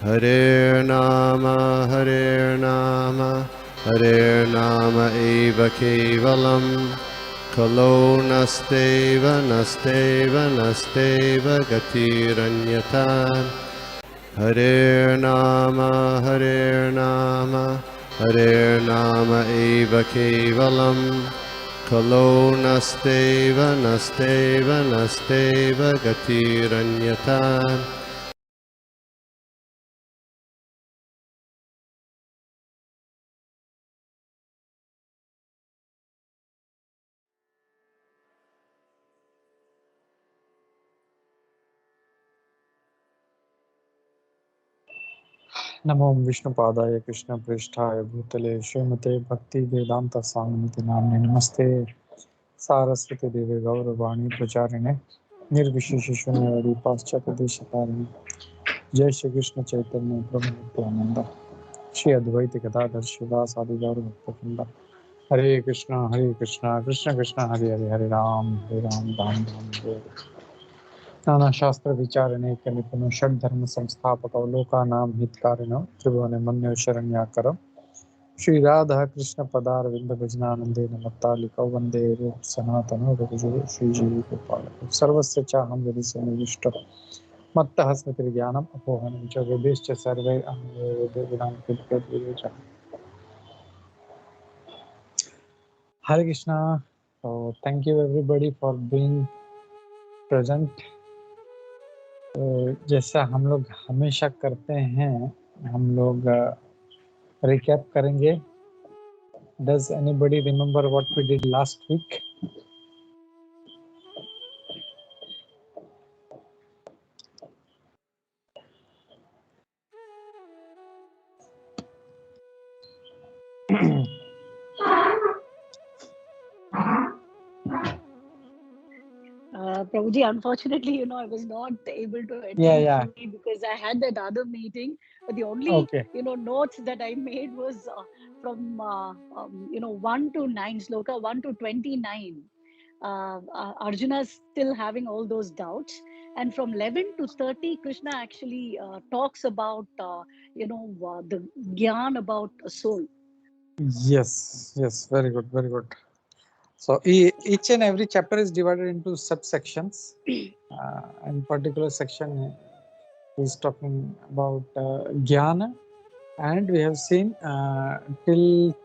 Hare Nama Hare Nama Eva Kevalam Kalo Nasteva Nasteva Nasteva Gatiranyatan Hare Nama Hare Nama Eva Kevalam Kalo Nasteva Nasteva Nasteva Gatiranyatan नमो विष्णुपादाय कृष्णप्रेष्ठाय भूतले श्रीमते भक्ति वेदांत स्वामिनिति नाम्ने नमस्ते सारस्वती देवी गौरवाणी प्रचारिणे निर्विशेष शून्यवादी पाश्चात्य देशकारिणे जय श्री कृष्ण चैतन्य प्रभु नित्यानंद श्री अद्वैत गदाधर शिवासादि गौर भक्तवृंद हरे कृष्णा कृष्ण कृष्ण हरे हरे हरे राम राम राम हरे हरे नाना शास्त्र विचारणे निपुण षड धर्म संस्थापक लोकानां हितकारिणो त्रिभुवन मन्यो शरण्याकर श्री राधा कृष्ण पदार विंद भजनानंदेन मत्तालिकौ वंदे रूप सनातनो रघुजुः श्री जीव गोपाल सर्वस्य चाहं यदि सन्निविष्ट मत्तः स्मृतिर्ज्ञानम् अपोहनं च वेदेश्च सर्वै वेदां कृत्य Hare Krishna. So thank you everybody for being present. जैसा हम लोग हमेशा करते हैं, हम लोग रिकैप करेंगे. Does anybody remember what we did last week? Prabhuji, unfortunately, I was not able to attend fully because I had that other meeting. But the only, notes that I made was from, 1 to 9, Sloka 1 to 29. Arjuna is still having all those doubts. And from 11 to 30, Krishna actually talks about, the gyan about a soul. Yes, very good. So each and every chapter is divided into subsections. And particular section is talking about jnana, and we have seen till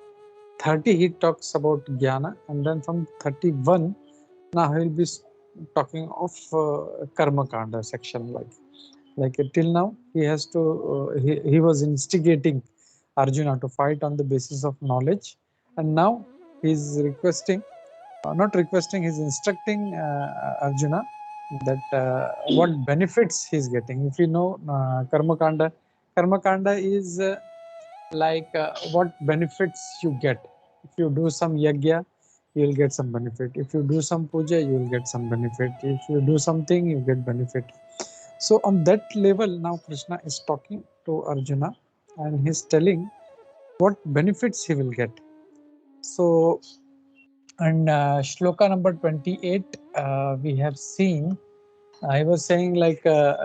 30 he talks about jnana, and then from 31 now he will be talking of karma kanda section. Like till now he has to he was instigating Arjuna to fight on the basis of knowledge, and now he is requesting, not requesting, he is instructing Arjuna that what benefits he is getting. If you know karma kanda is what benefits you get. If you do some yajna, you will get some benefit. If you do some puja, you will get some benefit. If you do something, you get benefit. So on that level, now Krishna is talking to Arjuna and he's telling what benefits he will get. So, and shloka number 28, we have seen, I was saying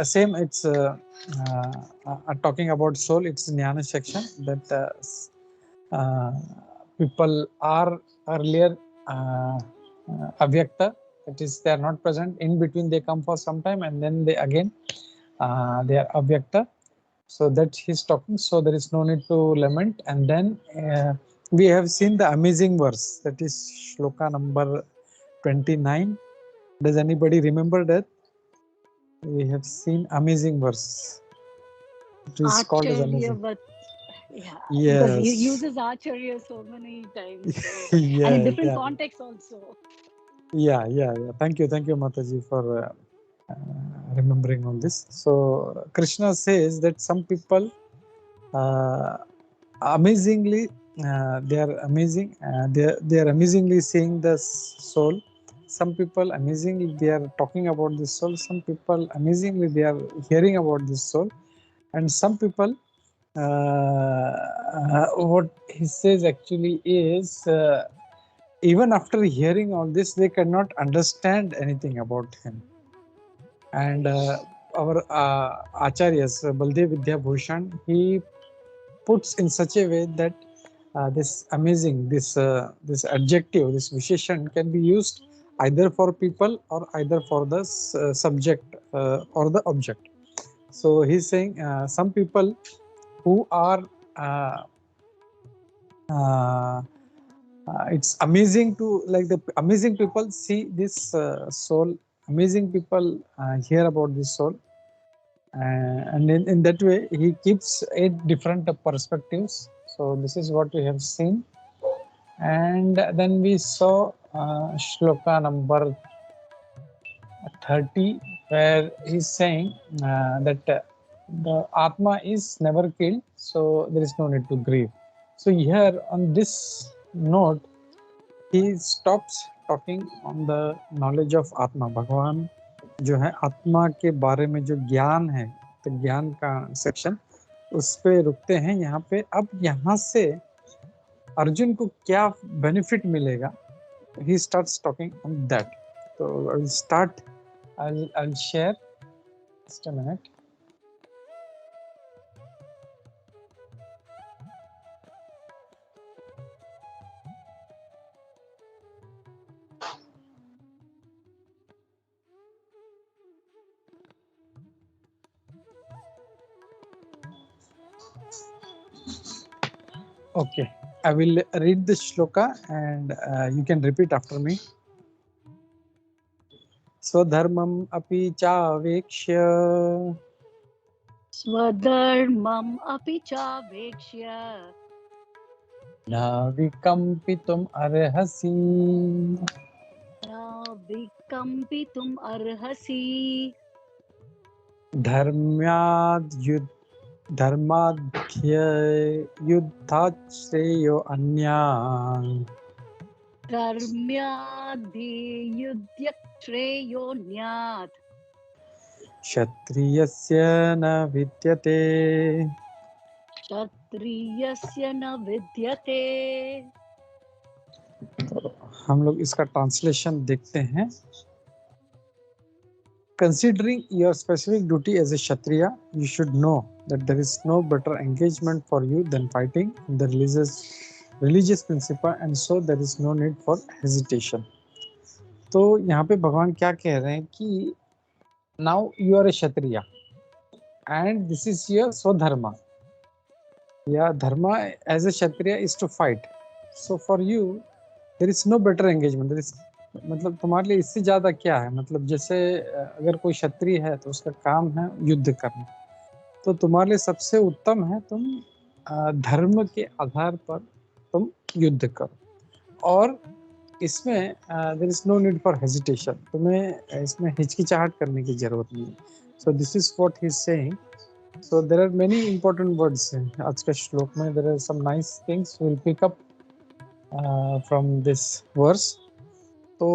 same, it's talking about soul, it's jnana section, that people are earlier avyakta, that is they are not present, in between they come for some time and then they again they are avyakta. So that he's talking, so there is no need to lament. And then we have seen the amazing verse, that is shloka number 29. Does anybody remember that? We have seen amazing verse. It is called as amazing. But because he uses Acharya so many times, so, and in different contexts also. Yeah. Thank you, Mataji, for remembering on this. So Krishna says that some people amazingly they are amazing, they are amazingly seeing the soul. Some people amazingly they are talking about this soul. Some people amazingly they are hearing about this soul. And some people what he says actually is even after hearing all this, they cannot understand anything about him. And our acharyas, Baldev Vidya Bhushan, he puts in such a way that this amazing, this adjective, this visheshan can be used either for people or either for the subject or the object. So he's saying some people who are it's amazing to, like, the amazing people see this soul, amazing people hear about this soul, and in that way he keeps 8 different perspectives. So this is what we have seen, and then we saw shloka number 30, where he's saying that the Atma is never killed, so there is no need to grieve. So here on this note, he stops talking on the knowledge of Atma. भगवान जो है आत्मा के बारे में जो ज्ञान है, तो ज्ञान का सेक्शन उस पे रुकते हैं यहाँ पे. अब यहाँ से अर्जुन को क्या बेनिफिट मिलेगा, he starts talking on that. So I will start. I'll share. Just a minute. Okay, I will read the shloka and you can repeat after me. Swadharmam api chavekshya Swadharmam api chavekshya na vikampitum arhasi na vikampitum arhasi dharmadhya yuddhachreyo anya dharmyadhi yudhyaktreyonyat kshatriyasya na vidyate क्षत्रियस्य न विद्यते. हम लोग इसका translation देखते हैं. Considering your specific duty as a Kshatriya, you should know that there is no better engagement for you than fighting in the religious principle, and so there is no need for hesitation. तो यहाँ पे भगवान क्या कह रहे हैं कि now you are a Kshatriya and this is your Swadharma. Yeah, dharma as a Kshatriya is to fight. So for you there is no better engagement. There is, मतलब तुम्हारे लिए इससे ज्यादा क्या है, मतलब जैसे अगर कोई क्षत्रिय है तो उसका काम है युद्ध करना, तो तुम्हारे लिए सबसे उत्तम है तुम धर्म के आधार पर तुम युद्ध करो, और इसमें there is no need for hesitation, तुम्हें इसमें हिचकिचाहट करने की जरूरत नहीं है. So this is what he is saying. So there are many important words आज के श्लोक में. There are some nice things we will pick up from this verse. तो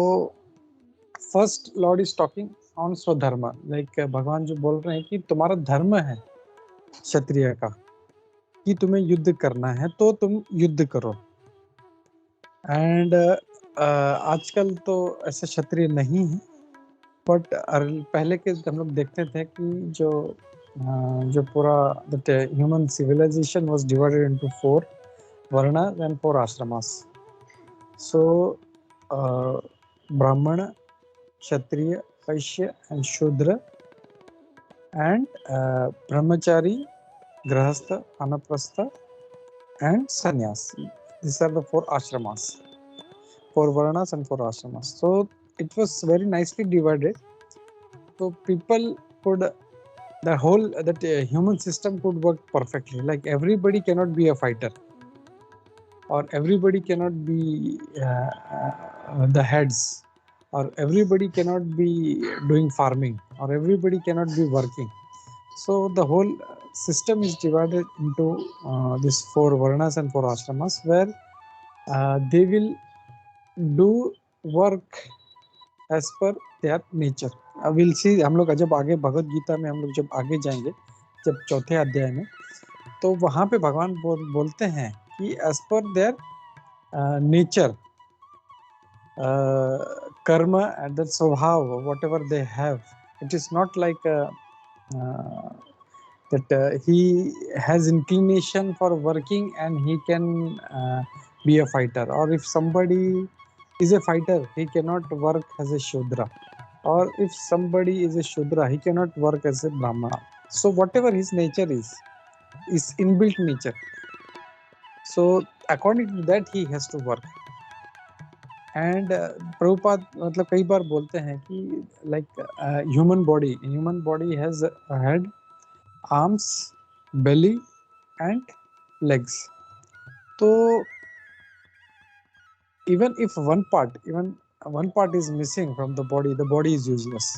first lord is talking on swadharma, like भगवान जो बोल रहे हैं कि तुम्हारा धर्म है क्षत्रिय का कि तुम्हें युद्ध करना है तो तुम युद्ध करो. एंड आजकल तो ऐसे क्षत्रिय नहीं है, बट पहले के हम लोग देखते थे कि जो पूरा that human civilization was divided into 4 varnas and 4 ashramas. So Brahmana, Kshatriya, Vaishya and Shudra, and Brahmachari, Grahastha, Anaprastha and Sannyasi. These are the 4 ashramas, 4 varnas and 4 ashramas. So it was very nicely divided. So people could, the whole that human system could work perfectly. Like everybody cannot be a fighter, or everybody cannot be the heads, or everybody cannot be doing farming, or everybody cannot be working. So the whole system is divided into these 4 varnas and 4 ashramas, where they will do work as per their nature. We'll see. हम लोग जब आगे भगवत गीता में हम लोग जब आगे जाएंगे, जब 4थे अध्याय में, तो वहाँ पे भगवान बोलते हैं कि as per their nature, karma and that स्वभाव, whatever they have, it is not like that he has inclination for working and he can be a fighter, or if somebody is a fighter he cannot work as a Shudra, or if somebody is a Shudra he cannot work as a Brahmana. So whatever his nature is inbuilt nature, so according to that he has to work. And Prabhupada मतलब कई बार बोलते हैं कि like human body has head, arms, belly and legs. तो even if one part is missing from the body is useless.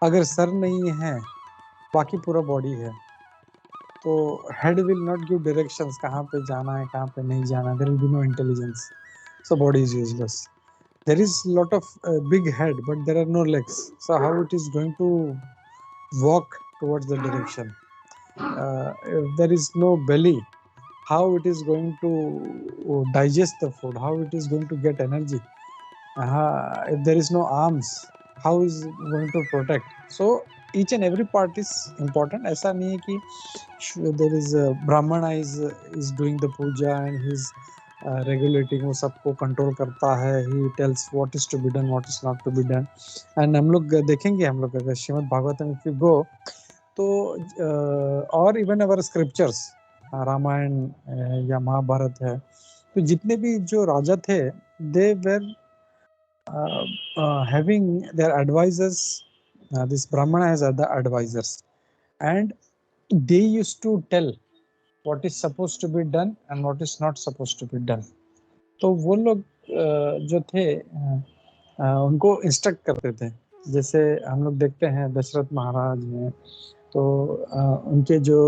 अगर सर नहीं है बाकी पूरा बॉडी है तो head will not give directions, कहाँ पे जाना है कहाँ पे नहीं जाना, there will be no intelligence, so body is useless. There is lot of big head but there are no legs, so how it is going to walk towards the direction? If there is no belly, how it is going to digest the food, how it is going to get energy? If there is no arms, how is it going to protect? So each and every part is important. ऐसा नहीं है कि there is a brahmana is doing the puja and he's regulating, वो सबको control करता है, he tells what is to be done, what is not to be done. and हम लोग देखेंगे, हम लोग अगर Shrimad Bhagavatam if you go तो और इवन अवर स्क्रिप्चर्स रामायण या महाभारत है, तो जितने भी जो राजा थे they were having their advisors. This brahmana has other advisors and they used to tell what is supposed to be done and what is not supposed to be done. तो वो लोग जो थे उनको इंस्ट्रक्ट करते थे. जैसे हम लोग देखते हैं दशरथ महाराज में, तो उनके जो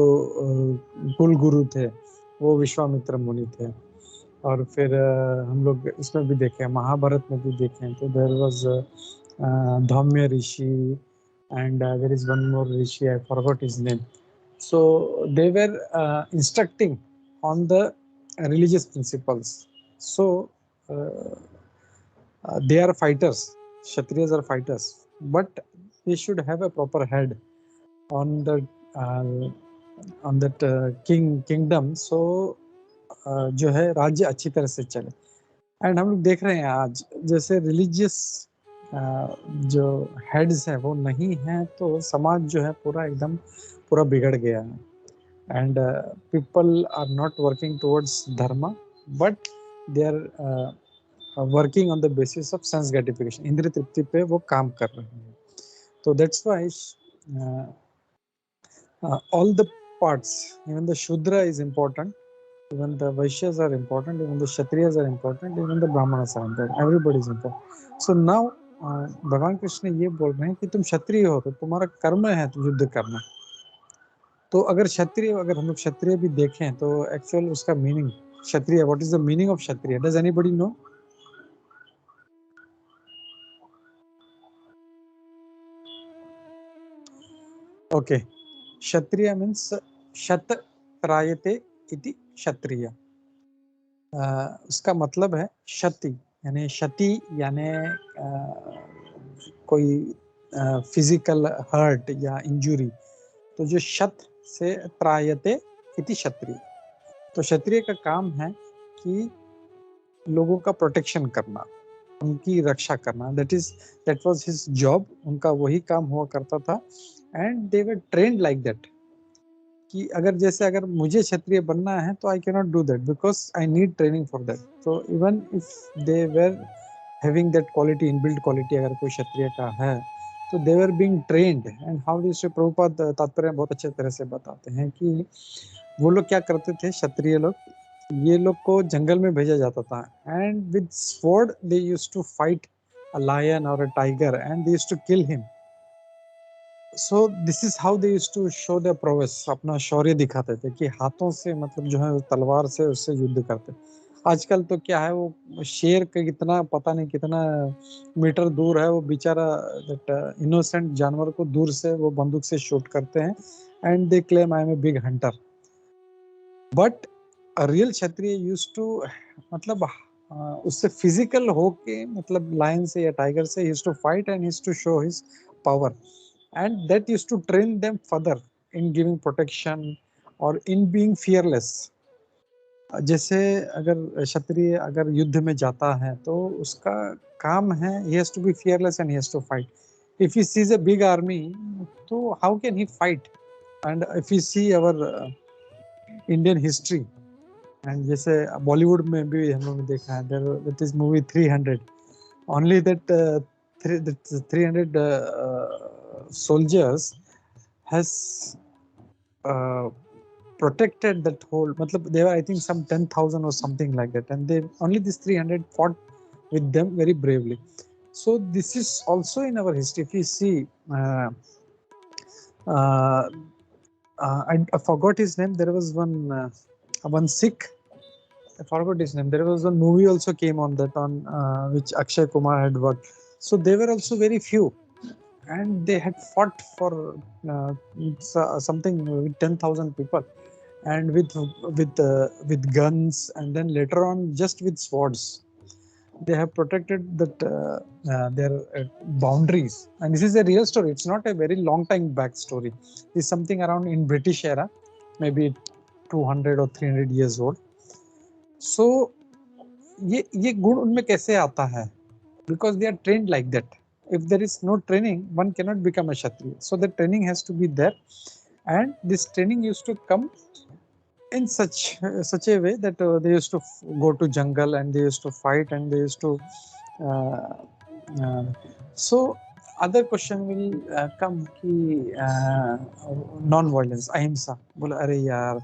कुल गुरु थे वो विश्वामित्र मुनि थे. और फिर हम लोग इसमें भी देखें, महाभारत में भी देखें तो there was Dhaumya Rishi and there is one more rishi, I forgot his name. So they were instructing on the religious principles. So they are fighters, kshatriyas are fighters, but they should have a proper head on the on that kingdom, so जो है राज्य अच्छी तरह से चले. And हम लोग देख रहे हैं आज जैसे रिलीजियस जो हेड्स हैं वो नहीं हैं तो समाज जो है पूरा एकदम पूरा बिगड़ गया है. And people are not working towards dharma but they are working on the basis of sense gratification, इंद्रिय तृप्ति पे वो काम कर रहे हैं. तो that's why all the parts, even the Shudra is important, even the Vaishyas are important, even the Kshatriyas are important, even the Brahmanas are important, everybody is important. So now भगवान कृष्ण ये बोल रहे हैं कि तुम क्षत्रिय हो तो तुम्हारा कर्म है तुम युद्ध करना. तो अगर क्षत्रिय, अगर हम लोग क्षत्रिय भी देखें तो एक्चुअल उसका meaning kshatriya, what is the meaning of kshatriya? Does anybody know? Okay, kshatriya means शत त्रायते इति क्षत्रिय. उसका मतलब है क्षति, यानी क्षति यानी कोई फिजिकल हर्ट या इंजुरी. तो जो शत से त्रायते इति क्षत्रिय, तो क्षत्रिय का काम है कि लोगों का प्रोटेक्शन करना, उनकी रक्षा करना. दैट वाज हिज जॉब, उनका वही काम हुआ करता था. And they were trained like that कि अगर जैसे अगर मुझे क्षत्रिय बनना है तो I can not do that because I need training for that. तो even if they were having that quality, inbuilt quality अगर कोई क्षत्रिय का है तो they were being trained. And how this Prabhupada तात्पर्य बहुत अच्छे तरह से बताते हैं कि वो लोग क्या करते थे, क्षत्रिय लोग, ये लोग को जंगल में भेजा जाता था and with sword they used to fight a lion और a tiger and they used to kill him. So this is how they used to show their prowess, अपना शौर्य दिखाते थे कि हाथों से मतलब जो है तलवार से उससे युद्ध करते. आजकल तो क्या है, वो शेर का कितना पता नहीं कितना मीटर दूर है, वो बेचारा इनोसेंट जानवर को दूर से वो बंदूक से शूट करते हैं and they claim I am a big hunter. But a real kshatriya used to मतलब उससे फिजिकल होके मतलब लायन से या टाइगर से used to fight and used to show his power. and that used to train them further in giving protection or in being fearless. जैसे अगर क्षत्रिय अगर युद्ध में जाता है तो उसका काम है, he has to be fearless and he has to fight. If he sees a big army, तो how can he fight? And if you see our Indian history, and जैसे बॉलीवुड में भी हम लोगों ने देखा है, there that is movie 300, only that 300 soldiers has protected that whole, matlab they were I think some 10,000 or something like that, and they only this 300 fought with them very bravely. So this is also in our history. If you see I forgot his name, there was one Sikh, I forgot his name, there was one movie also came on that, on which Akshay Kumar had worked. So they were also very few, and they had fought for something with 10,000 people, and with guns, and then later on just with swords they have protected that their boundaries. And this is a real story, it's not a very long time back story, it's something around in British era, maybe 200 or 300 years old. So ये गुण उनमें कैसे आता है? Because they are trained like that. If there is no training, one cannot become a Kshatriya. So the training has to be there, and this training used to come in such a way that they used to go to jungle and they used to fight and they used to so other question will come ki non violence, ahimsa. बोला अरे यार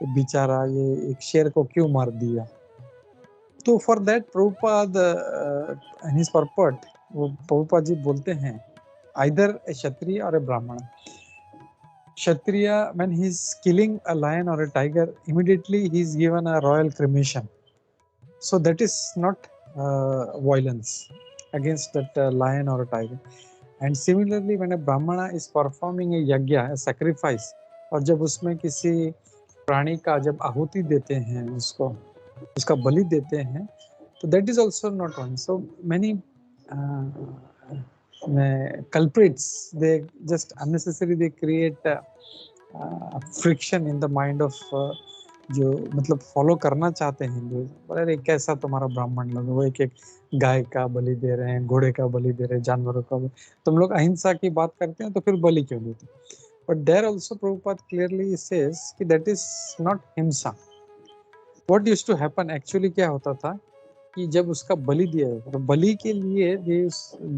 ये बेचारा ये एक शेर को क्यों मार दिया? तो for that Prabhupada and his purport, वो Prabhupada जी बोलते हैं either a Kshatriya or a Brahmana. Kshatriya, when he's killing a lion or a tiger, immediately he's given a royal cremation. So that is not violence against that lion or a tiger. And similarly, when a Brahmana is performing a yagya, a sacrifice, और जब उसमें किसी प्राणी का जब आहुति देते हैं, उसका बलि देते हैं, तो that is also not wrong. So many culprits, they just unnecessarily they create friction in the mind of जो मतलब फॉलो करना चाहते हैं हिंदू, अरे कैसा तुम्हारा ब्राह्मण लोग, वो एक गाय का बलि दे रहे हैं, घोड़े का बलि दे रहे हैं, जानवरों का, तुम लोग अहिंसा की बात करते हैं तो फिर बलि क्यों देते? But there also Prabhupada clearly says that that is not हिंसा. What used to happen, actually क्या होता था कि जब उसका बलि दिया जाता तो बलि के लिए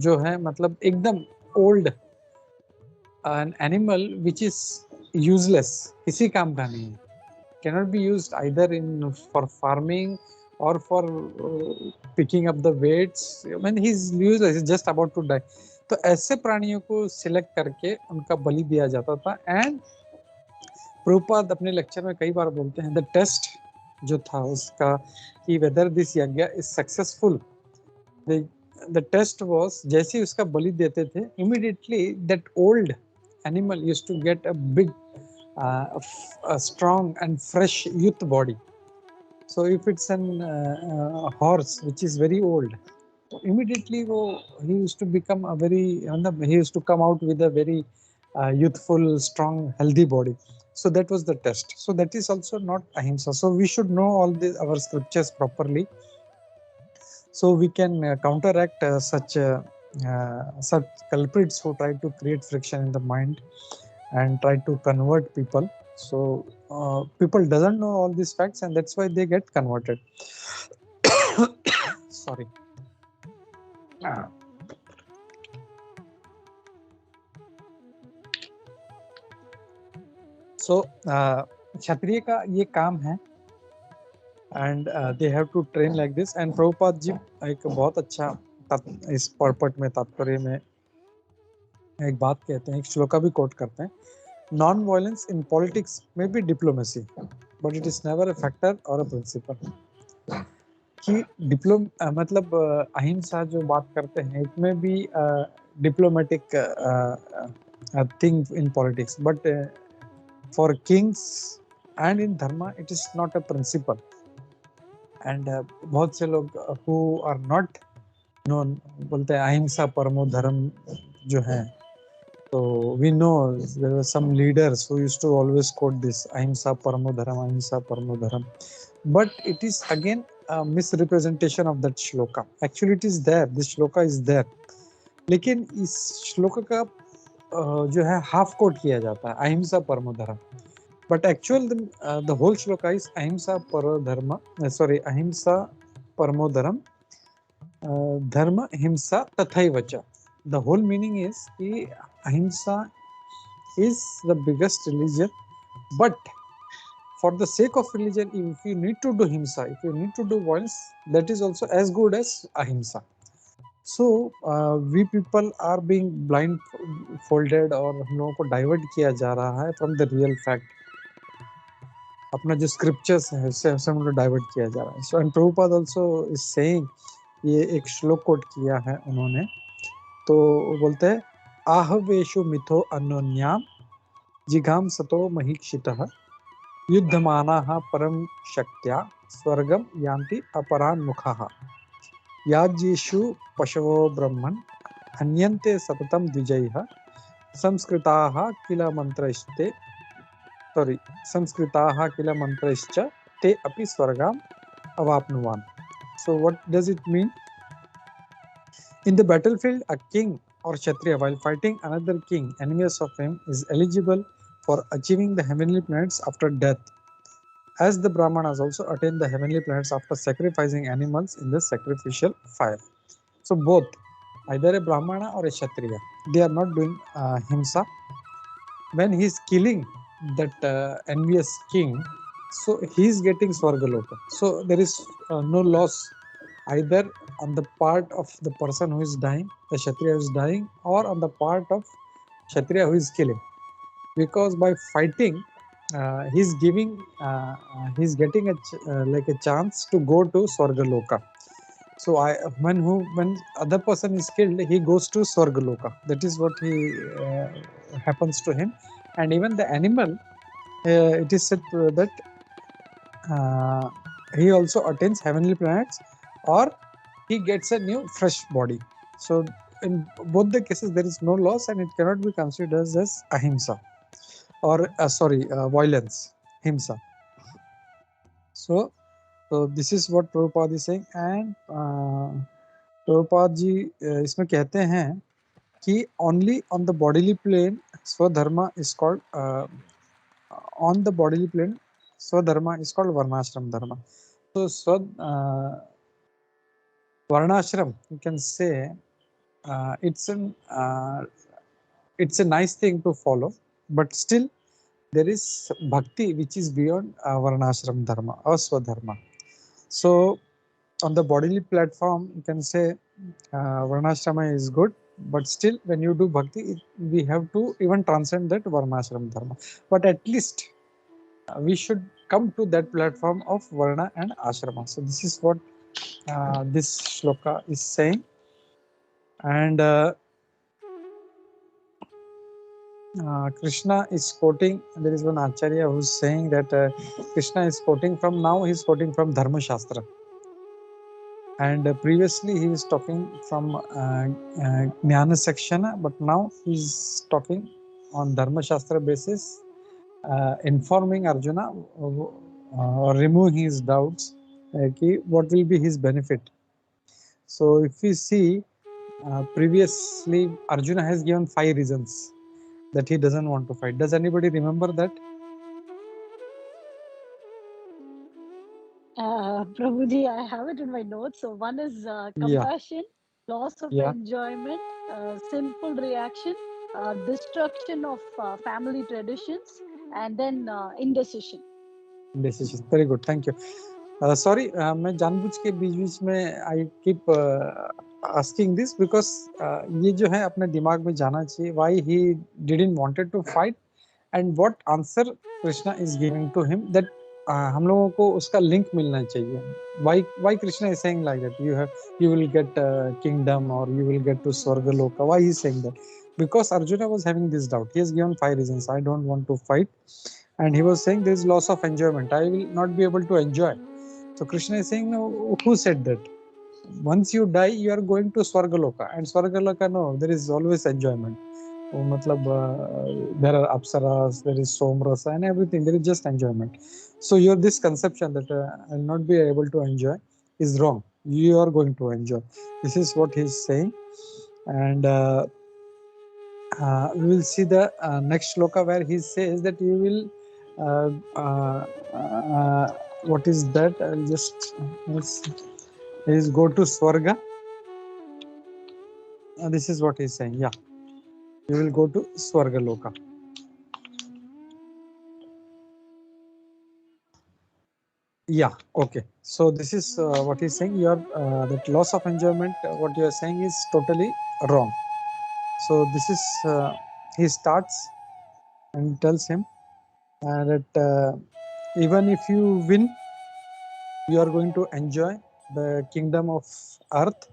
जो है मतलब एकदम old an animal which is useless, किसी काम का नहीं, cannot be used either for farming or for picking up the weights. When he's useless, he's just about to die. तो ऐसे प्राणियों को सिलेक्ट करके उनका बलि दिया जाता था. एंड प्रभुपाद अपने लेक्चर में कई बार बोलते हैं द टेस्ट जो था उसका कि whether this yagya is successful, the test was जैसे ही उसका बलि देते थे, immediately that old animal used to get a big a strong and fresh youth body. So if it's an horse which is very old, immediately he used to become a very, he used to come out with a very youthful, strong, healthy body. So that was the test. So that is also not ahimsa. So we should know all our scriptures properly, so we can counteract such culprits who try to create friction in the mind and try to convert people. So people doesn't know all these facts, and that's why they get converted. Sorry. So क्षत्रिय का ये काम है, and they have to train like this. And Prabhupada ji एक बहुत अच्छा इस पर्पट में तात्पर्य में एक बात कहते हैं, एक श्लोका भी कोट करते हैं, नॉन वायलेंस इन पॉलिटिक्स में be diplomacy, but it is never a factor और अ प्रिंसिपल. कि मतलब अहिंसा जो बात करते हैं, it may be diplomatic thing in politics, but for kings and in dharma it is not a principle. And बहुत से लोग हु आर नॉट नोन बोलते हैं अहिंसा परमो धर्म जो है, तो we know there were some leaders who used to always quote this ahimsa paramo dharam, ahimsa paramo dharam, but it is again a misrepresentation of that shloka. Actually it is there, this shloka is there, लेकिन इस श्लोक का जो है half coat किया जाता है अहिंसा परमो धर्म, but actual the whole shloka is ahimsa paro dharma, ahimsa paramo dharam, dharma himsa tathaiva cha. The whole meaning is कि ahimsa is the biggest religion, but for the sake of religion, if you need to do himsa, if you need to do violence, that is also as good as ahimsa. So we people are being blindfolded और हम लोगों को divert किया जा रहा है from the real fact. अपना जो स्क्रिप्चर्स है उससे हम लोग डाइवर्ट किया जा रहा है. So and Prabhupada also is saying, ये एक श्लोक कोट किया है उन्होंने, तो वो बोलते हैं आहवेशु मिथो अन्योन्याम जिघाम सतो महीक्षितः युद्धमानाः परम शक्त्या स्वर्गम यान्ति अपरान् मुखाः याज्येषु पशवो ब्रह्मन् हन्यन्ते सततं द्विजैः संस्कृताः किल मंत्रैश्ते संस्कृताः किल मंत्रैश्च ते अपि स्वर्गाम् अवाप्नुवान्. So what does it mean? In the battlefield, a king or kshatriya, while fighting another king, enemies of him, is eligible for achieving the heavenly planets after death, as the brahmanas also attain the heavenly planets after sacrificing animals in the sacrificial fire. So both, either a brahmana or a kshatriya, they are not doing himsa. When he is killing that envious king, so he is getting swargaloka. So there is no loss either on the part of the person who is dying, the kshatriya who is dying, or on the part of kshatriya who is killing, because by fighting he's getting like a chance to go to swargaloka. So when other person is killed, he goes to swargaloka. That is what he happens to him. And even the animal, it is said that he also attains heavenly planets, or he gets a new fresh body. So in both the cases there is no loss, and it cannot be considered as ahimsa or violence, himsa. So this is what Prabhupada is saying. And Prabhupada ji इसमें कहते हैं कि only on the bodily plane swadharma is called on the bodily plane swadharma is called varnashram dharma. So varnashram, you can say it's a nice thing to follow, but still there is bhakti which is beyond varnashram dharma or swadharma. So on the bodily platform, you can say varnashrama is good, but still when you do bhakti, we have to even transcend that varnashram dharma. But at least we should come to that platform of varna and ashrama. So this is what this shloka is saying. And Krishna is quoting, there is one acharya who is saying that Krishna is quoting from, now he is quoting from Dharma Shastra. And previously he is talking from Jnana Sakshana, but now he is talking on Dharma Shastra basis, informing Arjuna or removing his doubts, what will be his benefit. So if we see, previously Arjuna has given 5 reasons that he doesn't want to fight. Does anybody remember that? Prabhuji, I have it in my notes. So one is compassion, loss of enjoyment, sinful reaction, destruction of family traditions, and then indecision. Indecision. Very good. Thank you. Sorry, मैं जानबूझ के बीच में I keep asking this because ये जो है अपने दिमाग में जाना चाहिए why he didn't wanted to fight and what answer Krishna is giving to him, that हम लोगों को उसका लिंक मिलना चाहिए. Why Krishna is saying like that? You will get kingdom or you will get to Swargaloka. Why he is saying that? Because Arjuna was having this doubt. He has given 5 reasons. I don't want to fight, and he was saying there is loss of enjoyment. I will not be able to enjoy. So Krishna is saying, no, who said that? Once you die, you are going to Swargaloka, and Swargaloka, no, there is always enjoyment. There are apsaras, there is somrasa and everything. There is just enjoyment. So this conception that I'll not be able to enjoy is wrong. You are going to enjoy. This is what he's saying. And we will see the next shloka where he says that you will what is that? I'll just is go to Swarga. This is what he's saying. Yeah, you will go to Swarga Loka. Yeah, okay. So this is what he's saying. Your that loss of enjoyment, what you are saying is totally wrong. So this is he starts and tells him that even if you win, you are going to enjoy the kingdom of earth.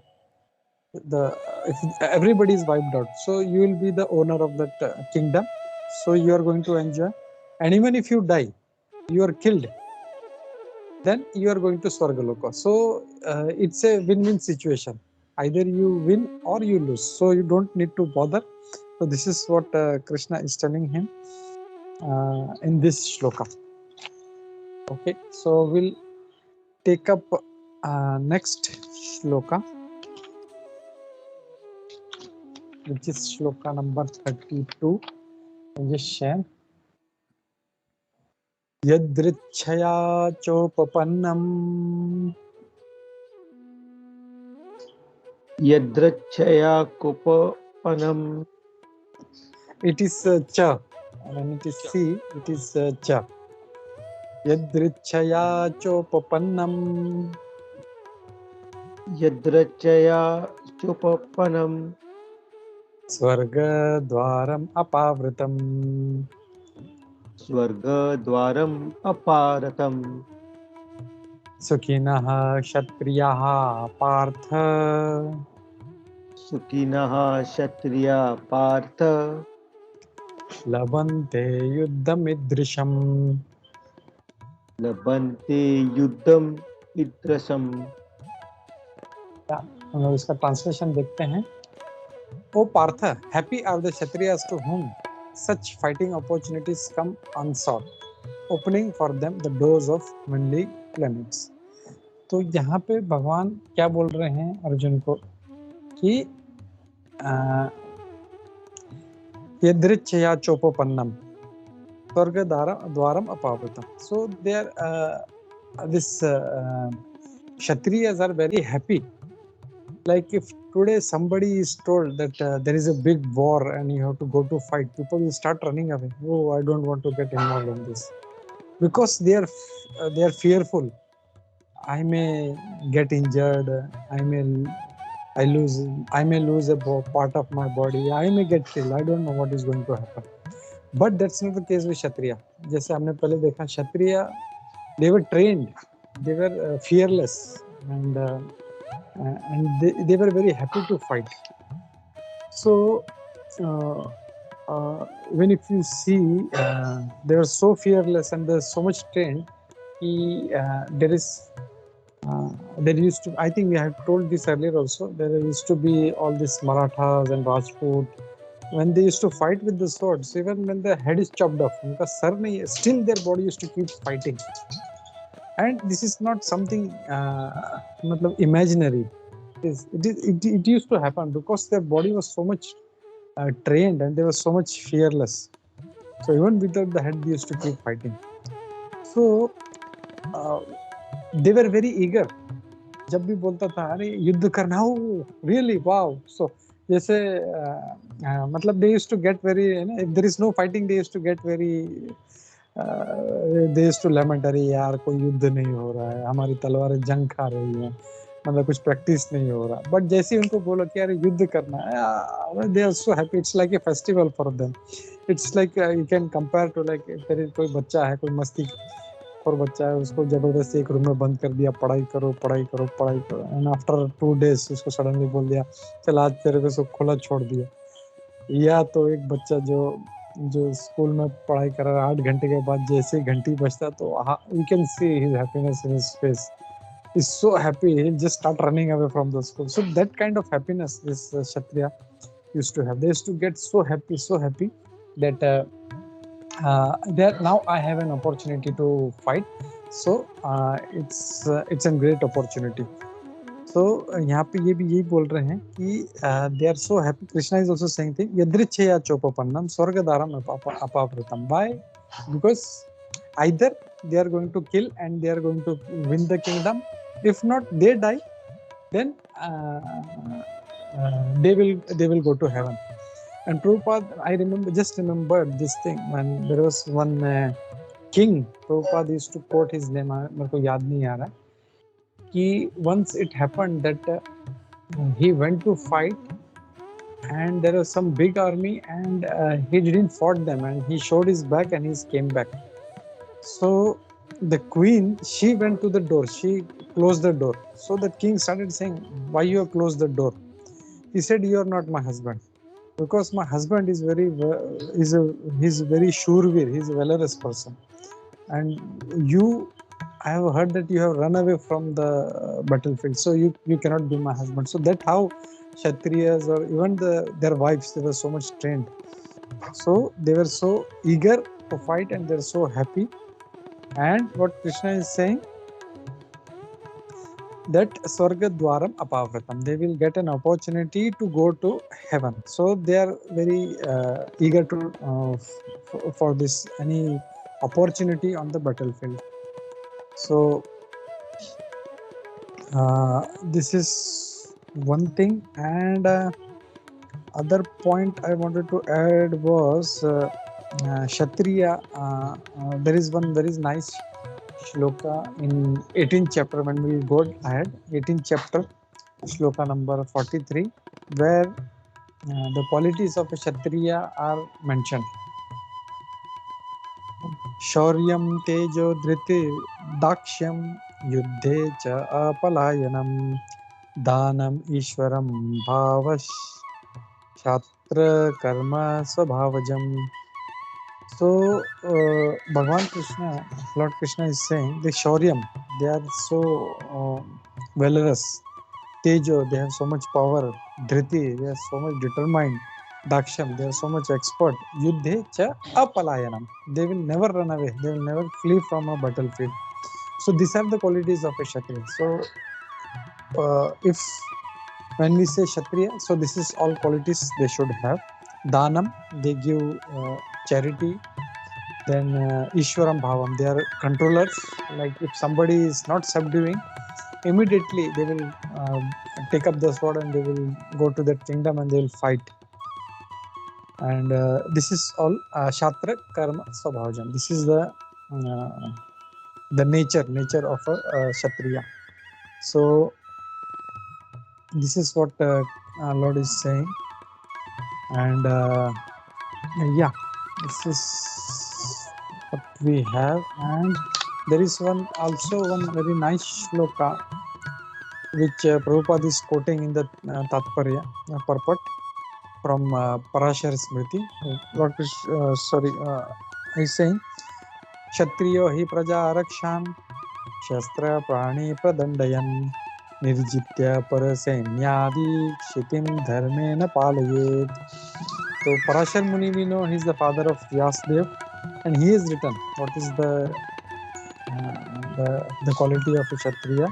If everybody is wiped out, so you will be the owner of that kingdom. So you are going to enjoy, and even if you die, you are killed, then you are going to Swargaloka. So it's a win-win situation. Either you win or you lose. So you don't need to bother. So this is what Krishna is telling him in this shloka. Okay, so we'll take up next shloka, which is shloka number 32. I'll just share. Yadrichaya chopapannam. Yadrachaya kopanam. It is cha. When it is C, it is cha. Yadrichaya chopapannam. Yadrachaya chopapanam. Swarga dwaram apavritam. Swarga dwaram aparatam. Sukinaha kshatriyaha partha. Sukinaha kshatriya partha. Labante yuddhamidrisham. Labante yuddham idrasam. हम लोग इसका translation देखते हैं. O Partha, happy are the Kshatriyas to whom such fighting opportunities come unsought, opening for them the doors of heavenly planets. तो यहाँ पे भगवान क्या बोल रहे हैं अर्जुन को कि यदृच्छया चोपोपन्नम स्वर्ग Dwaram अपावृतम. So there this Kshatriyas are very happy. Like if today somebody is told that there is a big war and you have to go to fight, people will start running away. Oh, I don't want to get involved in this, because they are fearful. I may get injured. I may lose a part of my body. I may get killed. I don't know what is going to happen. But that's not the case with Kshatriya. जैसे हमने पहले देखा, Kshatriya, they were trained. They were fearless and they were very happy to fight. So when if you see, they were so fearless and they're so much trained. There used to, I think we have told this earlier also, there used to be all these Marathas and Rajput. When they used to fight with the swords, even when the head is chopped off, because still their body used to keep fighting. And this is not something imaginary. It used to happen because their body was so much trained and they were so much fearless. So even without the head, they used to keep fighting. So they were very eager. जब भी बोलता था अरे युद्ध करना हो, really wow. So जैसे they used to get very, if there is no fighting, they used to get very they used to lament, अरे यार कोई युद्ध नहीं हो रहा है, हमारी तलवारें जंग खा रही हैं, कुछ प्रैक्टिस नहीं हो रहा. बट जैसे ही उनको बोलो कि अरे युद्ध करना है, they are so happy. It's like a festival for them. It's like you can compare to like तेरे कोई बच्चा है, कोई मस्ती और बच्चा है, उसको जबरदस्ती एक रूम में बंद कर दिया, पढ़ाई करो पढ़ाई करो पढ़ाई करो, एंड आफ्टर 2 days उसको सडनली बोल दिया चल आज तेरे को सब खुला छोड़ दिया. या तो एक बच्चा जो स्कूल में पढ़ाई कर रहा है, 8 घंटे के बाद जैसे घंटी बजता तो you can see his happiness in his face. Is so happy, he'll just start running away from the school. So that kind of happiness this Kshatriya used to have. They used to get so happy that there now I have an opportunity to fight. So it's a great opportunity. So यहाँ पे ये भी यही बोल रहे हैं कि they are so happy. Krishna is also saying thing yadrichaya chopapannam swargadaram apavritam. Why? Because either they are going to kill and they are going to win the kingdom. If not, they die, then they will go to heaven. And Prabhupada, I remembered this thing when there was one king. Prabhupada used to quote his name. मेरे को याद नहीं आ रहा. He once it happened that he went to fight, and there was some big army, and he didn't fought them, and he showed his back and he came back. So the queen, she went to the door, she closed the door. So the king started saying, why you have closed the door? He said, you are not my husband, because my husband is he's very shurveer, he's a valorous person, and I have heard that you have run away from the battlefield, so you cannot be my husband. So that's how Kshatriyas or even their wives, they were so much trained. So they were so eager to fight and they're so happy. And what Krishna is saying, that Swarga Dwaram Apavratam, they will get an opportunity to go to heaven. So they are very eager to for this any opportunity on the battlefield. So this is one thing. And other point I wanted to add was Kshatriya. There is one very nice shloka in 18th chapter. When we go ahead, 18th chapter, shloka number 43, where the qualities of a Kshatriya are mentioned. Shauryam tejo dhriti dakshyam yuddhe cha apalayanam danam ishwaram bhavash shatra karma svabhavajam. So Bhagavan Krishna, Lord Krishna is saying the Shauryam, they are so valorous. Tejo, they have so much power. Dhriti, they are so much determined. Daksham, they are so much expert. Yuddhe cha apalayanam, they will never run away, they will never flee from a battlefield. So these are the qualities of a Kshatriya. So if when we say Kshatriya, so this is all qualities they should have. Danam, they give charity. Then Ishwaram Bhavam, they are controllers. Like if somebody is not subduing, immediately they will take up the sword and they will go to that kingdom and they will fight. And this is all Shatra Karma Svabhavajam. This is the nature of a Kshatriya. So this is what Lord is saying. And yeah, this is what we have. And there is one very nice shloka which Prabhupada is quoting in the Tatparya purport from Parashar Smriti. Lord Krishna, he's saying, Kshatriyo hi praja arakshan shastra prani pradandayan nirjitya parasainyadi kshitim dharmena palayet. So Parashar Muni, we know he's the father of Vyasdev, and he has written what is the quality of a Kshatriya.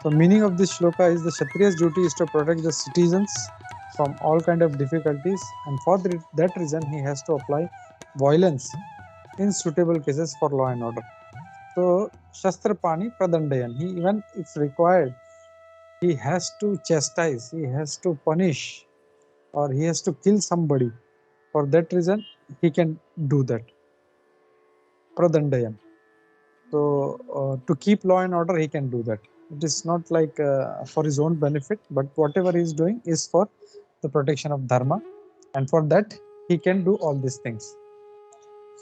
So meaning of this shloka is the Kshatriya's duty is to protect the citizens from all kind of difficulties, and for that reason he has to apply violence in suitable cases for law and order. So Shastra Pani Pradandayan, he even if required, he has to chastise, he has to punish, or he has to kill somebody. For that reason he can do that. Pradandayan. So to keep law and order he can do that. It is not like for his own benefit, but whatever he is doing is for the protection of dharma, and for that he can do all these things.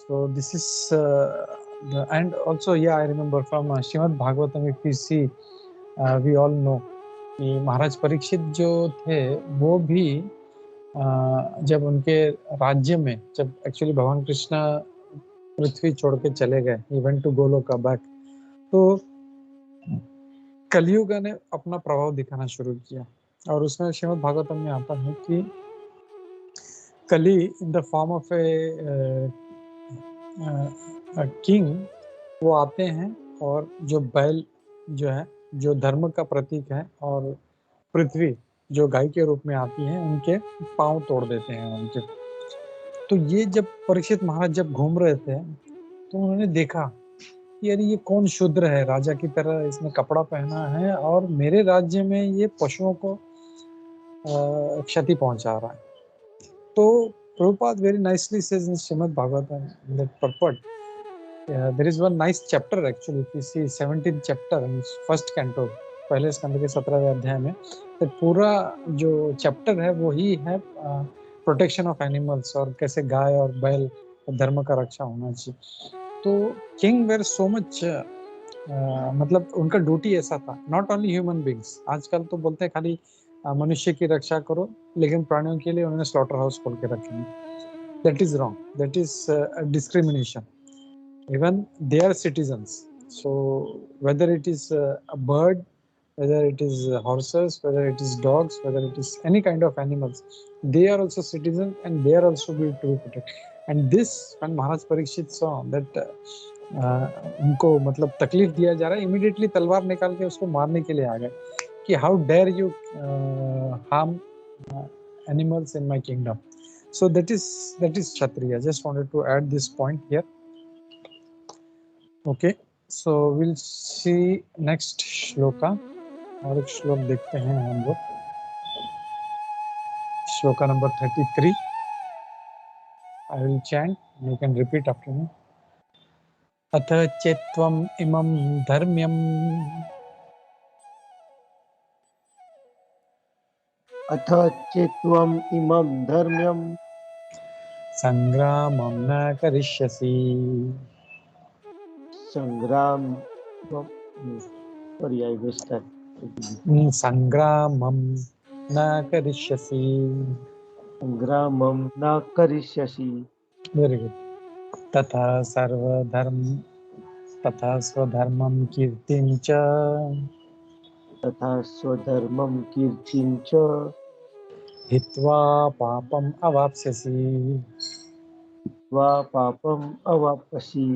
So this is and also I remember from Srimad Bhagavatam, if you see, we all know कि महाराज परीक्षित जो थे वो भी जब उनके राज्य में, जब एक्चुअली भगवान कृष्ण पृथ्वी छोड़ के चले गए, he went to Goloka back, तो कलियुग ने अपना प्रभाव दिखाना शुरू किया. और उसमें श्रीमद् भागवतम में आता है कि कली in the form of a king वो आते हैं और जो बैल जो है जो धर्म का प्रतीक है और पृथ्वी जो गाय के रूप में आती है उनके पांव तोड़ देते हैं उनके। तो ये जब परीक्षित महाराज जब घूम रहे थे तो उन्होंने देखा कि यार ये कौन शूद्र है, राजा की तरह इसने कपड़ा पहना है और मेरे राज्य में ये पशुओं को क्षति पहुंचा रहा है। तो Prabhupada very nicely says in Srimad Bhagavatam in that purport, there is one nice chapter actually, if you see 17th chapter in first canto, पहले स्कंद के 17वें अध्याय में, तो पूरा जो चैप्टर है वो ही है प्रोटेक्शन ऑफ एनिमल्स और कैसे गाय और बैल धर्म का रक्षा होना चाहिए। तो किंग वेर सो मच मतलब उनका ड्यूटी ऐसा था, नॉट ओनली ह्यूमन बींग्स। आजकल तो बोलते हैं खाली मनुष्य की रक्षा करो, लेकिन प्राणियों के लिए उन्होंने स्लॉटर हाउस खोल के रखे हैं। That is wrong, that is discrimination. Even they are citizens, so whether it is a bird, whether it is horses, whether it is dogs, whether it is any kind of animals, they are also citizens and they are also be to be protected. And this when Maharaj Parikshit saw that उनको मतलब तकलीफ दिया जा रहा है, immediately तलवार निकाल के उसको मारने के लिए आ गए कि how dare you harm animals in my kingdom. So that is Kshatriya. Just wanted to add this point here. Okay, so we'll see next shloka. और एक श्लोक देखते हैं हम लोग, shloka number 33. I will chant, you can repeat after me. अथ चेत्त्वम् इमं धर्म्यम् अथ चेत्त्वम् इमं धर्म्यम् संग्रामं न करिष्यसि। संग्राम sorry I missed that. संग्रामं न करिष्यसि। संग्रामं न करिष्यसि। Very good. तथा स्वधर्मं कीर्तिं च तथा स्वधर्मं कीर्तिं च हित्वा पापम् अवाप्स्यसि। वा पापम् अवाप्स्यसि।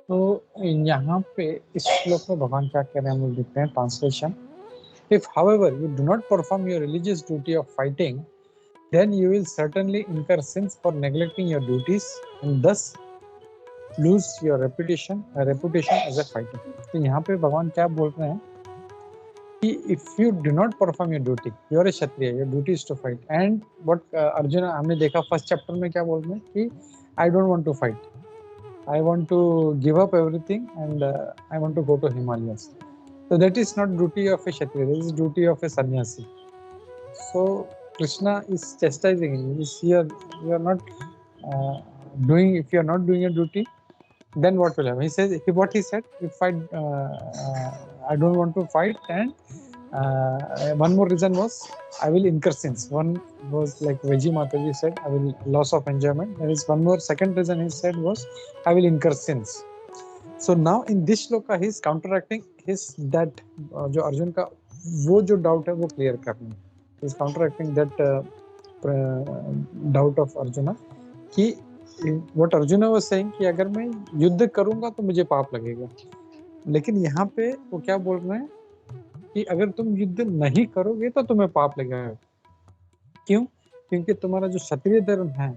तो यहाँ पे इस श्लोक में भगवान क्या कह रहे हैं हम लोग देखते हैं translation. If however you do not perform your religious duty of fighting, then you will certainly incur sins for neglecting your duties and thus lose your reputation as a fighter. तो यहाँ पे भगवान क्या बोल रहे हैं कि if you do not perform your duty, you are a kshatriya, your duty is to fight. And what Arjun हमने देखा फर्स्ट चैप्टर में क्या बोल रहे हैं कि I don't want to fight. I want to give up everything and I want to go to Himalayas. So that is not duty of a Kshatriya, that is duty of a sannyasi. So Krishna is chastising him. You are not doing, if you are not doing your duty, then what will happen? He says, what he said, if I don't want to fight, and one more reason was I will incur sins. One was like Veji Mataji said, I will loss of enjoyment. There is one more second reason he said was I will incur sins. So now in this shloka he is counteracting his that जो अर्जुन का वो जो doubt है वो clear करना है. He is counteracting that doubt of Arjuna कि what Arjuna was saying कि अगर मैं युद्ध करूंगा तो मुझे पाप लगेगा, लेकिन यहाँ पे वो क्या बोल रहे हैं कि अगर तुम युद्ध नहीं करोगे तो तुम्हें पाप लगेगा. क्यों? क्योंकि तुम्हारा जो क्षत्रिय धर्म है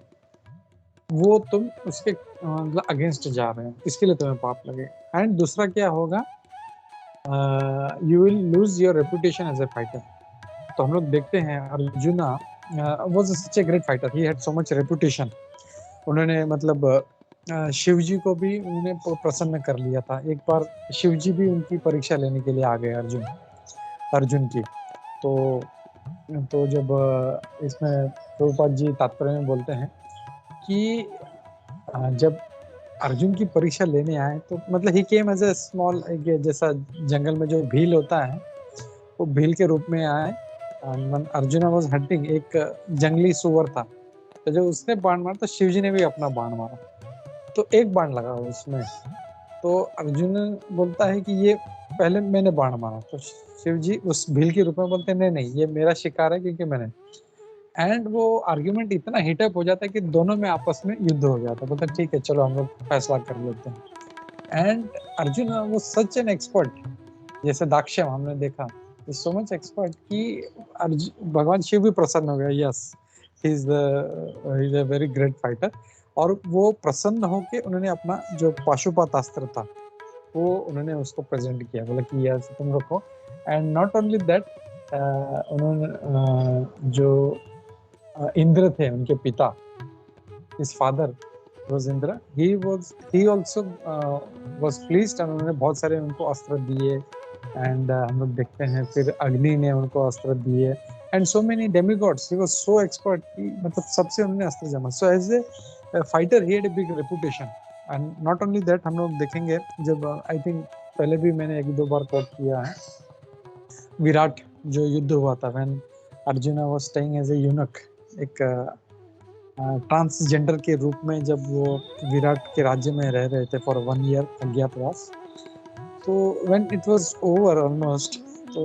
वो तुम उसके अगेंस्ट जा रहे हो, इसके लिए तुम्हें पाप लगेगा. एंड दूसरा क्या होगा, you will lose your reputation as a fighter. तो हम लोग देखते हैं Arjuna was such a great fighter, he had so much reputation. उन्होंने मतलब शिव जी को भी उन्होंने प्रसन्न कर लिया था. एक बार शिव जी भी उनकी परीक्षा लेने के लिए आ गए अर्जुन की. तो जब इसमें प्रभुपाद जी तात्पर्य में बोलते हैं कि जब अर्जुन की परीक्षा लेने आए तो मतलब ही केम एज ए स्मॉल, जैसा जंगल में जो भील होता है वो भील के रूप में आए. अर्जुन वाज हंटिंग, एक जंगली सुअर था. तो जब उसने बाण मारा तो शिव जी ने भी अपना बाण मारा, तो एक बाण लगा उसमें. तो अर्जुन बोलता है कि ये पहले मैंने बाण मारा. तो शिव जी उस भील के रूप में बोलते हैं नहीं ये मेरा शिकार है क्योंकि मैंने. एंड वो आर्ग्यूमेंट इतना हीटअप हो जाता है कि दोनों में आपस में युद्ध हो जाता है, बोलते ठीक है चलो हम लोग फैसला कर लेते हैं। एंड अर्जुन वो सच एन एक्सपर्ट, जैसे दाक्षम हमने देखा, सो मच एक्सपर्ट कि भगवान शिव भी प्रसन्न हो गया, yes he is a very great fighter. और वो प्रसन्न होके उन्होंने अपना जो पाशुपत अस्त्र था वो उन्होंने उसको प्रेजेंट किया, बोला कि यस तुम रखो। एंड नॉट ओनली दैट, उन्होंने जो इंद्र थे उनके पिता, his father was Indra, he also was pleased, and उन्होंने बहुत सारे उनको अस्त्र दिए। एंड हम लोग देखते हैं फिर अग्नि ने उनको अस्त्र दिए, and so many demigods, he was so expert कि मतलब सबसे उन्होंने अस्त्र जमा। So as a fighter he had a big reputation. And not only that, हम लोग देखेंगे जब आई थिंक पहले भी मैंने एक दो बार कोट किया है, विराट जो युद्ध हुआ था, when Arjun was staying as a eunuch, एक ट्रांसजेंडर के रूप में जब वो विराट के राज्य में रह रहे थे फॉर 1 ईयर अज्ञातवास। तो when it was over almost, तो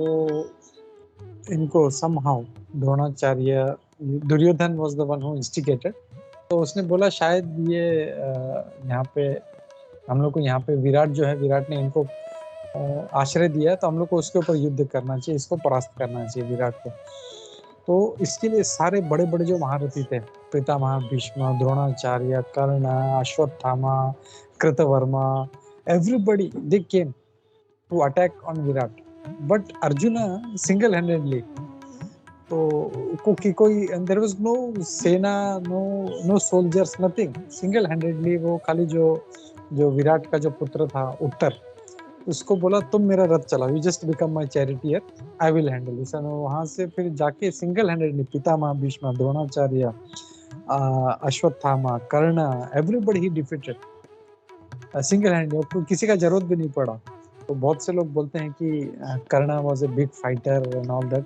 इनको somehow Dronacharya, Duryodhan was the one who instigated, तो उसने बोला शायद ये यहाँ पे हम लोग को, यहाँ पे विराट जो है, विराट ने इनको आश्रय दिया, तो हम लोग को उसके ऊपर युद्ध करना चाहिए, इसको परास्त करना चाहिए विराट को। तो इसके लिए सारे बड़े बड़े जो महारथी थे, Pitamah Bhishma, Dronacharya, Karna, Ashwatthama, Kritavarma, everybody they came to attack on Virat, but Arjun single handedly, तो कोई there was no sena, no soldiers, nothing, single handedly वो खाली जो विराट का जो पुत्र था उत्तर, उसको बोला तुम मेरा रथ चलाओ, you just become my charioteer, I will handle this. वहां से फिर जाके single handedly Pitamah Bhishma, Dronacharya, Ashwatthama, Karna, everybody he defeated single handedly, किसी का जरूरत भी नहीं पड़ा। तो बहुत से लोग बोलते हैं कि Karna was a big fighter and all that,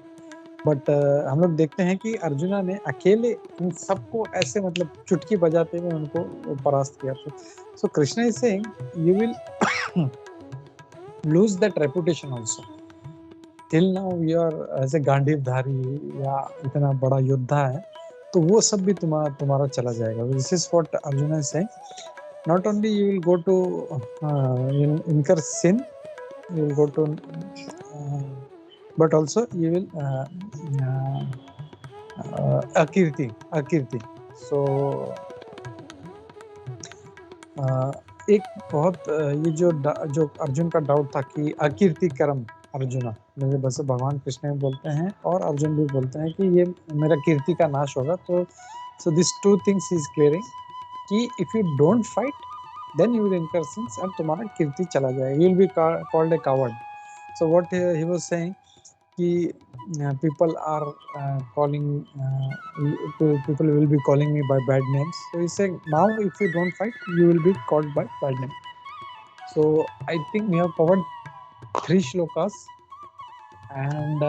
but हम लोग देखते हैं कि अर्जुना ने अकेले इन सबको ऐसे मतलब चुटकी बजाते हुए उनको परास्त किया। So Krishna is saying you will lose that reputation also. Till now you are as a गांडीवधारी या इतना बड़ा योद्धा है, तो वो सब भी तुम्हारा चला जाएगा। This is what Arjuna is saying. Not only you will go to incur sin, you will go to, but also you will akirti. So एक बहुत ये जो अर्जुन का डाउट था कि अकीर्ति कर्म अर्जुना, मुझे बस भगवान कृष्ण भी बोलते हैं और अर्जुन भी बोलते हैं कि ये मेरा कीर्ति का नाश होगा। तो so this two things is clearing कि if you don't fight then you will incur sins, and तुम्हारा कीर्ति चला जाएगा, you will be called a coward. So what he was saying कि people are people will be calling me by bad names. So he's saying now if you don't fight, you will be called by bad name. So I think we have covered 3 shlokas, and I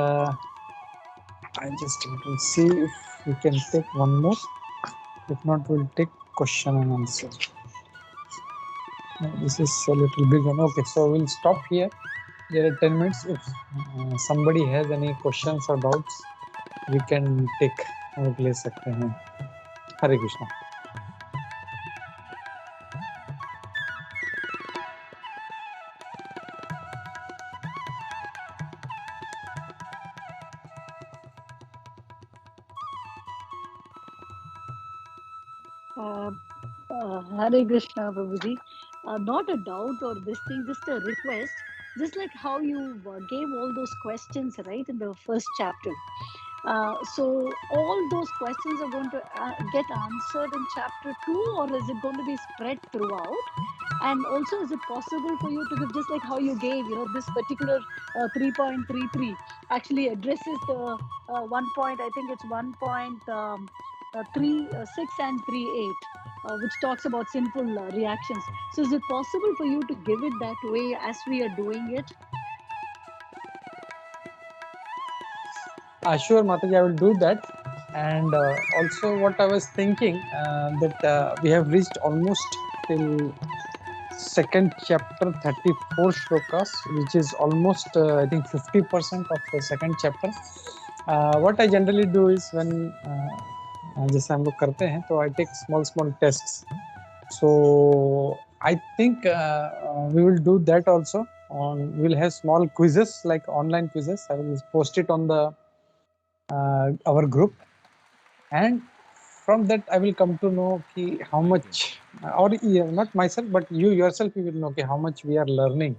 just want to see if we can take one more. If not, we'll take question and answer. This is a little big one. Okay, so we'll stop here. There are 10 minutes. If somebody has any questions or doubts, we can take और ले सकते हैं। हरे Krishna. Hare Krishna, Prabhuji. Not a doubt or this thing, just a request. Just like how you gave all those questions, right, in the first chapter. So all those questions are going to get answered in chapter 2, or is it going to be spread throughout? And also, is it possible for you to give, just like how you gave, this particular 3.33 actually addresses the one point, I think it's 1.36 and 38, which talks about sinful reactions. So is it possible for you to give it that way as we are doing it? Sure, Mataji, I will do that. And also what I was thinking, that we have reached almost till second chapter, 34 shlokas, which is almost I think 50% of the second chapter. what I generally do is when जैसे हम लोग करते हैं तो I take small tests. So I think we will do that also. We'll have small quizzes like online quizzes. I will post it on the our group, and from that I will come to know how much, or not myself but you yourself, you will know how much we are learning,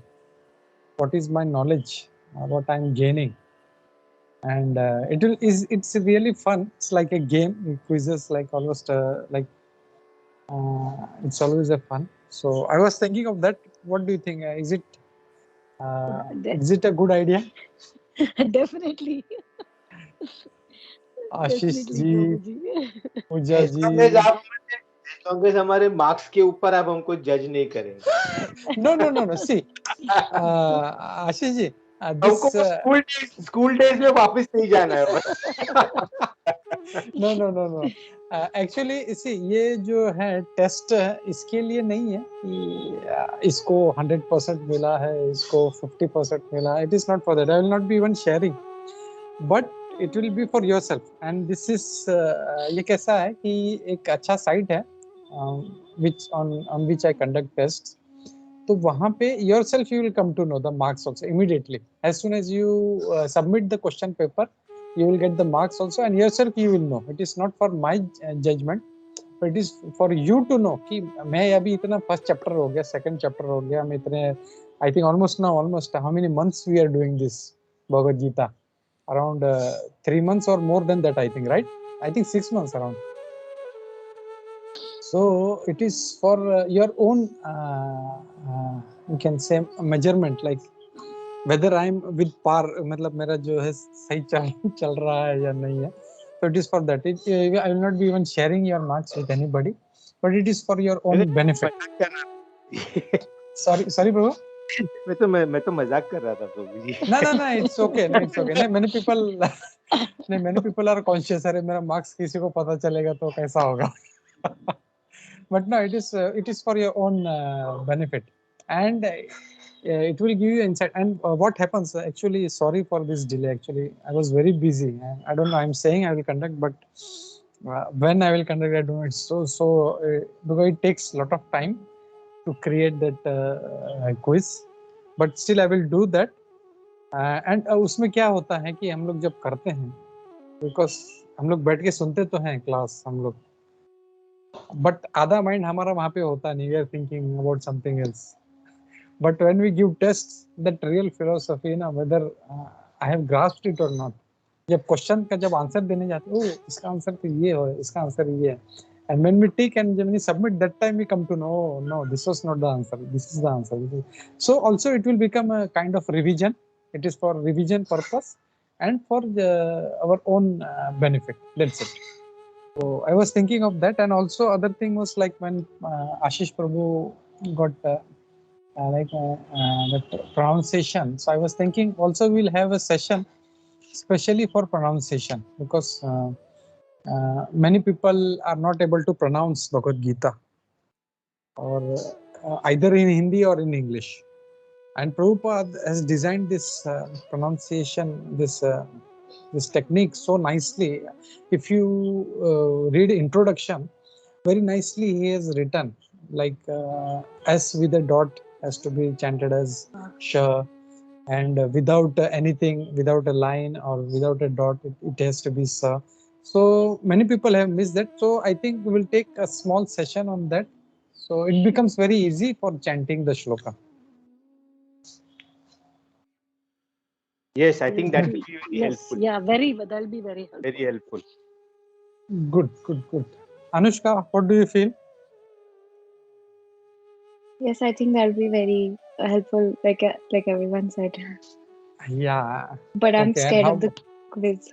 what is my knowledge, what I'm gaining. And it's really fun. It's like a game. Quizzes like almost it's always a fun. So I was thinking of that. What do you think? Is it a good idea? Definitely. Ashish Definitely, ji, Gopi ji. Puja as ji. long as आप as long as हमारे marks के ऊपर आप हमको जज नहीं करेंगे. No. See, Ashish ji, हमको स्कूल डेज में वापस नहीं जाना है बस. No. Actually, see, ये जो है टेस्ट है, इसके लिए नहीं है कि इसको 100% मिला है, इसको 50% मिला है. It is not for that. I will not be even sharing, but it will be for yourself. And this is ये कैसा है कि एक अच्छा साइट है which on which I conduct tests. तो वहाँ पे yourself you will come to know the marks also immediately. As soon as you submit the question paper, you will get the marks also, and yourself you will know. It is not for my judgment, but it is for you to know कि मैं अभी इतना first chapter हो गया, second chapter हो गया, मैं इतने I think almost how many months we are doing this Bhagavad Gita? Around 3 months or more than that, I think, right? I think 6 months around. So it is for your own you can say measurement, like whether I'm with par, मतलब मेरा जो है सही चल रहा है या नहीं है. So it is for that. I will not be even sharing your marks with anybody, but it is for your own benefit. Sorry bro. मैं तो मजाक कर रहा था गोपी जी. No, it's okay. नहीं, many people are conscious. अरे मेरा marks किसी को पता चलेगा तो कैसा होगा. But no, it is for your own benefit, and it will give you insight. And what happens actually, sorry for this delay, actually I was very busy, and I don't know, I'm saying I will conduct, but when I will conduct, I don't know. It's so because it takes a lot of time to create that quiz, but still I will do that. And उसमें क्या होता है कि हम लोग जब करते हैं, because हम लोग बैठ के सुनते तो हैं क्लास हम लोग, but आधा माइंड हमारा वहाँ पे होता नहीं. We are thinking about something else. But when we give tests, that real philosophy, ना, whether I have grasped it or not. जब क्वेश्चन का जब आंसर देने जाते, ओ इसका आंसर तो ये है, इसका आंसर ये है. And when we take and when we submit, that time we come to know, no, this was not the answer. This is the answer. So also it will become a kind of revision. It is for revision purpose and for our own benefit. That's it. So I was thinking of that, and also other thing was like when Ashish Prabhu got the pronunciation. So I was thinking also we'll have a session especially for pronunciation, because many people are not able to pronounce Bhagavad Gita, or either in Hindi or in English. And Prabhupada has designed this pronunciation, this technique so nicely. If you read introduction, very nicely he has written, like S with a dot has to be chanted as Sh, and without anything, without a line or without a dot, it has to be Sa. So many people have missed that. So I think we will take a small session on that. So it becomes very easy for chanting the shloka. Yes, I think that will be very helpful. Yeah, that'll be very helpful. Very helpful. Good. Anushka, what do you feel? Yes, I think that'll be very helpful, like everyone said. Yeah. But I'm scared of the quiz.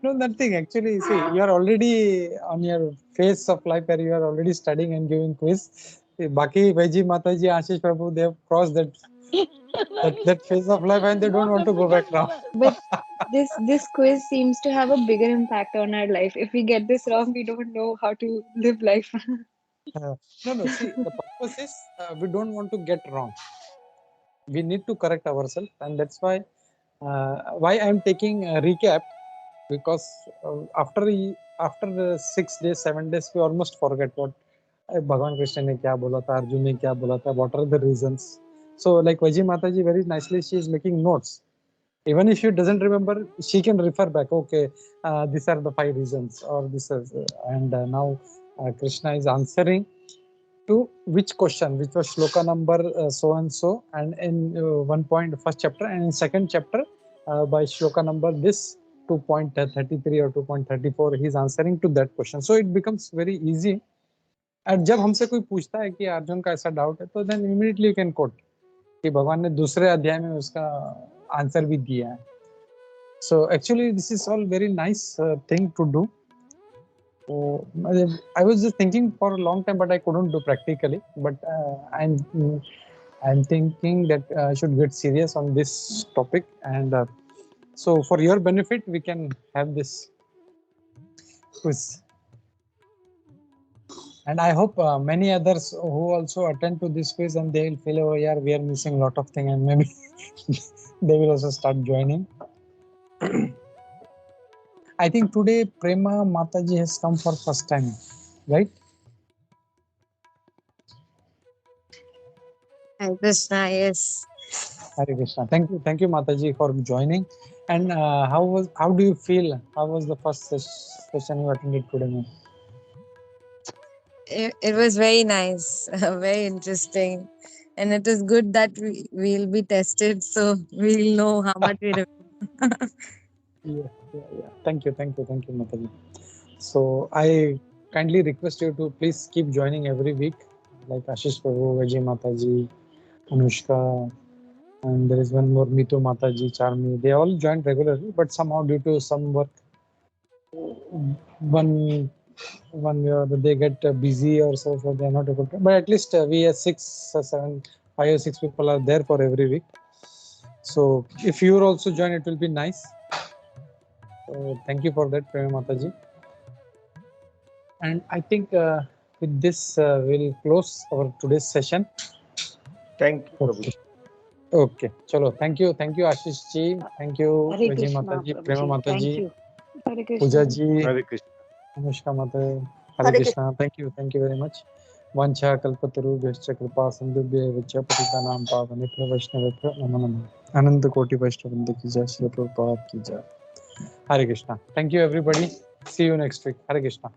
No, nothing. Actually, see, you are already on your phase of life where you are already studying and giving quiz. Baki Vaiji Mataji, Ashish Prabhu, they have crossed that phase of life, and they don't want to go back now. But this quiz seems to have a bigger impact on our life. If we get this wrong, we don't know how to live life. No. See, the purpose is we don't want to get wrong. We need to correct ourselves, and that's why Why I am taking a recap? Because after 6 days, 7 days, we almost forget what Bhagwan Krishna ne kya bola tha, Arjun ne kya bola tha, what are the reasons. So like Vaji Mataji very nicely, she is making notes. Even if she doesn't remember, she can refer back. Okay, these are the 5 reasons, or this is, and now Krishna is answering to which question, which was shloka number so and so, and in one point first chapter, and in second chapter by shloka number this 2.33 or 2.34, he is answering to that question. So it becomes very easy. And जब हमसे कोई पूछता है कि अर्जुन का ऐसा doubt है, तो then immediately you can quote कि भगवान ने दूसरे अध्याय में उसका आंसर भी दिया है. So actually this is all very nice thing to do. I was just thinking for a long time, but I couldn't do practically. But I'm thinking that I should get serious on this topic, and so for your benefit, we can have this quiz. And I hope many others who also attend to this quiz, and they will feel, oh yeah, we are missing a lot of things, and maybe they will also start joining. I think today Prema Mataji has come for first time, right? Hare Krishna, yes. Hare Krishna. Thank you, Mataji, for joining. And how do you feel? How was the first session you attended today, ma'am? It was very nice, very interesting, and it is good that we'll be tested, so we'll know how much we remember. Yeah. Thank you, Mataji. So I kindly request you to please keep joining every week, like Ashish Prabhu, Vijay Mataji, Anushka, and there is one more, Mito Mataji, Charmi. They all join regularly, but somehow due to some work, one they get busy or so they are not able to. But at least we are 6 or 7, 5 or 6 people are there for every week. So if you also join, it will be nice. So thank you for that, Prema Mataji. And I think with this we'll close our today's session. Thank you, Okay. Okay. Chalo. Thank you, Ashish ji. Thank you, Hare Vijay Krishna, Mataji, Prema Prabhuji. Thank Mataji, you. Hare Krishna. Pooja ji, Hare Krishna. Anushka Mataji. Hare Krishna. Thank you very much. Vancha kalpataru vyascha kripa sindhubhya vacha patitanam pavanitra vaishnavitra namo namo. Ananta koti vaishnavrinda ki jai, Shri Prabhupada ki jai. Hare Krishna. Thank you everybody. See you next week. Hare Krishna.